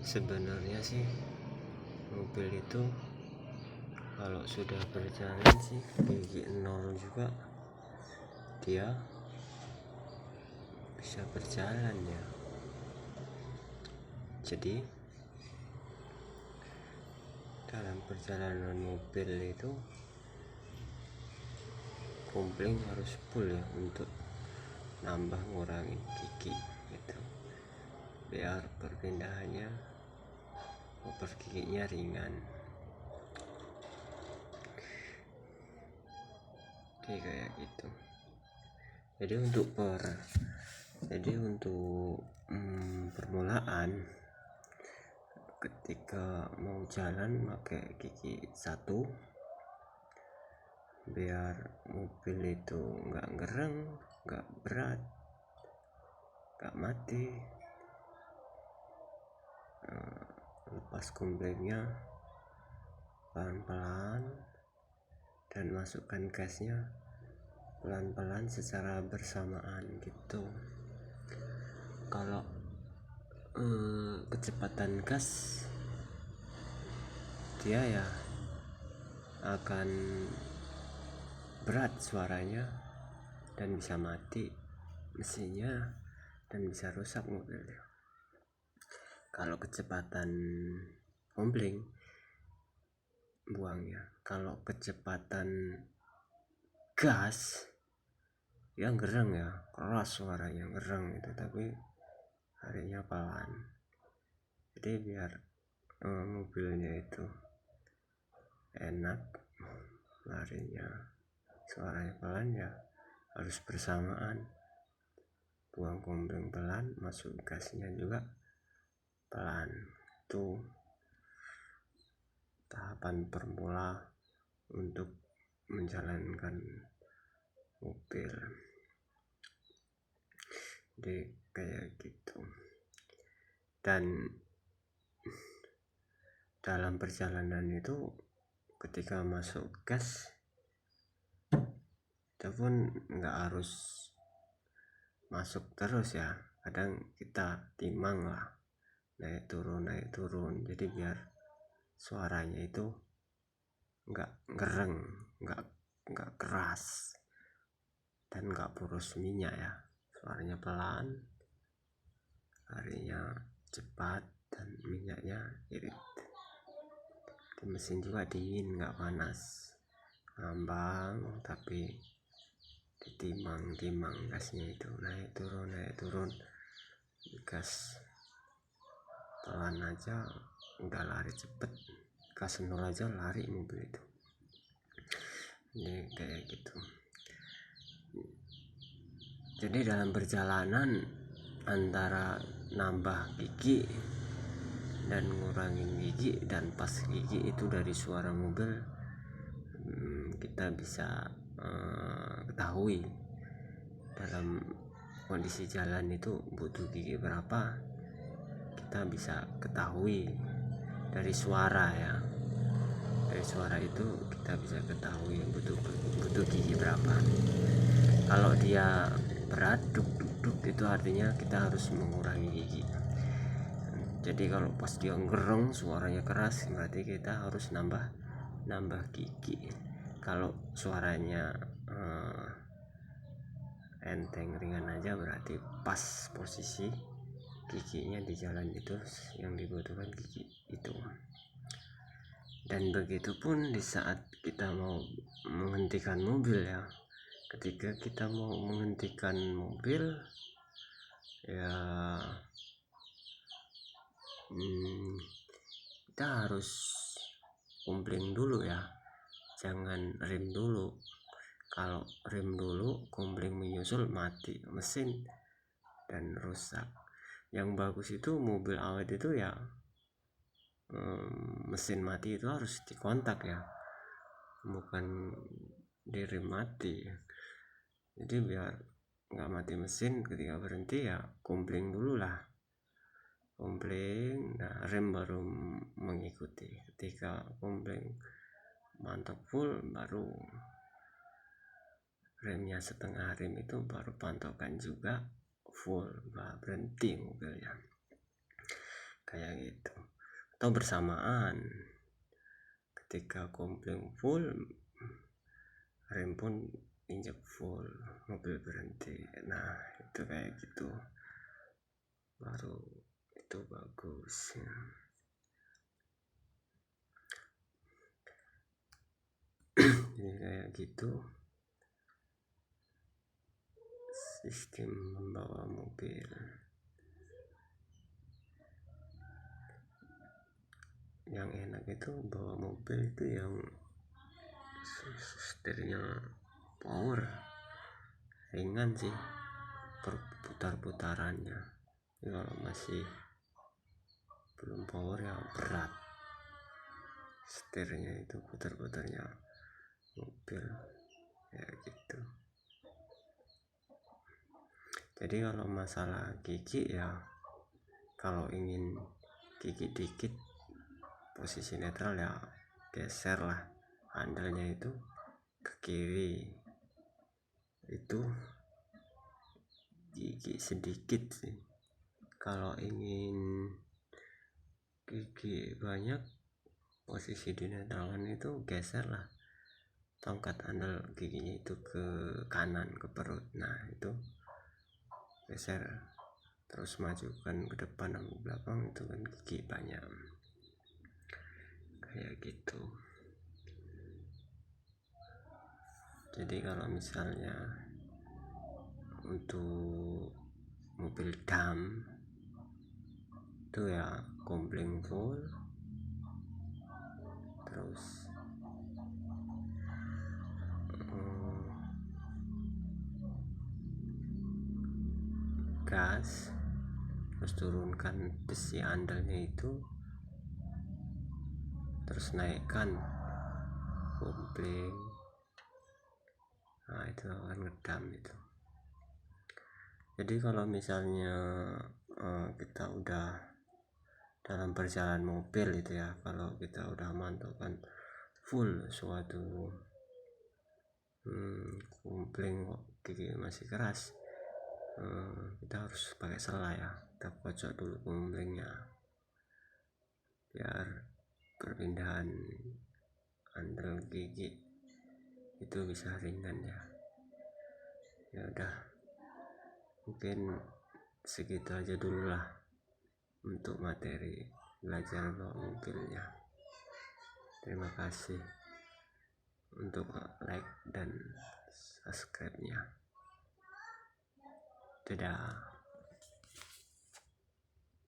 Sebenarnya sih mobil itu kalau sudah berjalan sih gigi nol juga dia bisa berjalan ya. Jadi dalam perjalanan mobil itu kompling harus full ya untuk nambah ngurangin gigi gitu, biar perpindahannya giginya ringan. Oke, kayak gitu. Jadi untuk permulaan ketika mau jalan pakai gigi satu biar mobil itu nggak gereng, nggak berat, nggak mati. Lepas komplengnya pelan-pelan dan masukkan gasnya pelan-pelan secara bersamaan gitu. Kalau kecepatan gas dia ya akan berat suaranya dan bisa mati mesinnya dan bisa rusak mobilnya. Kalau kecepatan kompling buangnya, kalau kecepatan gas yang gereng ya, keras suaranya gereng itu, tapi larinya pelan. Jadi biar mobilnya itu enak larinya, suaranya pelan ya harus bersamaan. Buang kompling pelan, masuk gasnya juga pelan. Itu tahapan permula untuk menjalankan mobil. Jadi kayak gitu. Dan dalam perjalanan itu ketika masuk gas itu pun nggak harus masuk terus ya, kadang kita timang lah, naik turun. Jadi biar suaranya itu nggak gereng, nggak keras dan nggak boros minyak ya. Suaranya pelan, larinya cepat dan minyaknya irit. Di mesin juga dingin, nggak panas, ngambang, tapi ditimang gasnya itu naik turun. Gas pelan aja udah lari cepet, gas nol aja lari mobil itu. Ini kayak gitu. Jadi dalam perjalanan antara nambah gigi dan ngurangin gigi dan pas gigi itu dari suara mobil kita bisa ketahui dalam kondisi jalan itu butuh gigi berapa. Kita bisa ketahui dari suara ya, dari suara itu kita bisa ketahui butuh gigi berapa. Kalau dia berat duk itu artinya kita harus mengurangi gigi. Jadi kalau pas dia gereng suaranya keras berarti kita harus nambah gigi. Kalau suaranya enteng ringan aja berarti pas posisi giginya di jalan itu yang dibutuhkan gigi itu. Dan begitupun di saat kita mau menghentikan mobil ya, ketika kita mau menghentikan mobil ya kita harus kompling dulu ya, jangan rem dulu. Kalau rem dulu kompling menyusul mati mesin dan rusak. Yang bagus itu mobil awet itu ya mesin mati itu harus dikontak ya, bukan di rem mati. Jadi biar nggak mati mesin, ketika berhenti ya kompling dulu lah, kompling, nah rem baru mengikuti. Ketika kompling mantap full baru remnya setengah rem itu baru pantaukan juga full, berhenti mobilnya. kayak gitu. Atau bersamaan ketika kompling full, rem pun injek full, mobil berhenti. Nah itu kayak gitu, baru itu bagus ya. Jadi kayak gitu sistem membawa mobil. Yang enak itu bawa mobil itu yang setirnya power, ringan sih putar-putarannya. Kalau masih belum power ya berat setirnya, itu putar-putarnya mobil ya gitu. Jadi kalau masalah gigi ya, kalau ingin gigi dikit posisi netral ya geser lah handalnya itu ke kiri, itu gigi sedikit sih. Kalau ingin gigi banyak posisi di netralan itu geser lah tongkat handal giginya itu ke kanan, ke perut. Nah itu geser terus majukan ke depan dan ke belakang, itu kan gigi banyak kayak gitu. Jadi kalau misalnya untuk mobil dam itu ya kompling full, terus gas, terus turunkan besi andalnya itu, terus naikkan kompling. Nah itu akan ngedam itu. Jadi kalau misalnya kita udah dalam perjalanan mobil itu ya, kalau kita udah mantapkan full suatu kompling gigi masih keras, kita harus pakai sela ya, kita pojok dulu komplingnya biar perpindahan handle gigi itu bisa ringan ya. Ya udah, mungkin segitu aja dulu lah untuk materi belajar bawa mobilnya. Terima kasih untuk like dan subscribe-nya. Dadah.